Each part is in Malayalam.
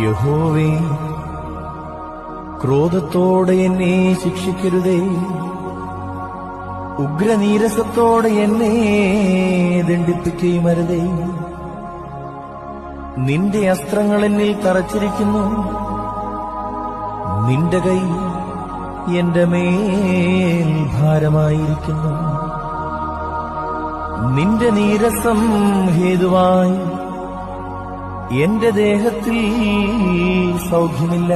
യഹോവേ, ക്രോധത്തോടെ എന്നെ ശിക്ഷിക്കരുതേ, ഉഗ്രനീരസത്തോടെ എന്നെ ദണ്ഡിപ്പിക്കുകയുമരുതേ. നിന്റെ അസ്ത്രങ്ങൾ എന്നിൽ തറച്ചിരിക്കുന്നു, നിന്റെ കൈ എന്റെ മേൽ ഭാരമായിരിക്കുന്നു. നിന്റെ നീരസം ഹേതുവായി എന്റെ ദേഹത്തിൽ സൗഖ്യമില്ല,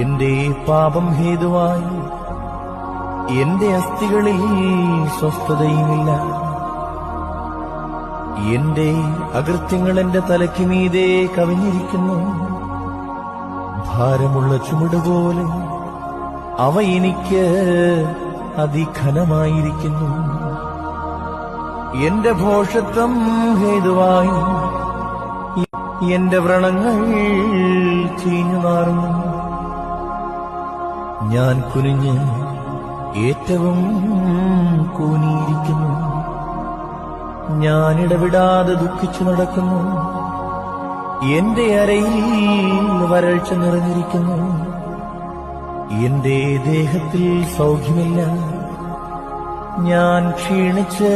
എന്റെ പാപം ഹേതുവായി എന്റെ അസ്ഥികളിൽ സ്വസ്ഥതയുമില്ല. എന്റെ അകൃത്യങ്ങൾ എന്റെ തലയ്ക്ക് മീതെ കവിഞ്ഞിരിക്കുന്നു, ഭാരമുള്ള ചുമടുപോലെ അവ എനിക്ക് അതിഘനമായിരിക്കുന്നു. എന്റെ ഭോഷത്വം ഹേതുവായി എന്റെ വ്രണങ്ങൾ ചീഞ്ഞു മാറുന്നു. ഞാൻ കുനിഞ്ഞ് ഏറ്റവും കൂനിയിരിക്കുന്നു, ഞാൻ ഇടവിടാതെ ദുഃഖിച്ചു നടക്കുന്നു. എന്റെ അരയിൽ വരൾച്ച നിറഞ്ഞിരിക്കുന്നു, എന്റെ ദേഹത്തിൽ സൗഖ്യമില്ല. ഞാൻ ക്ഷീണിച്ച്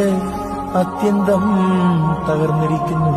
അത്യന്തം തകർന്നിരിക്കുന്നു.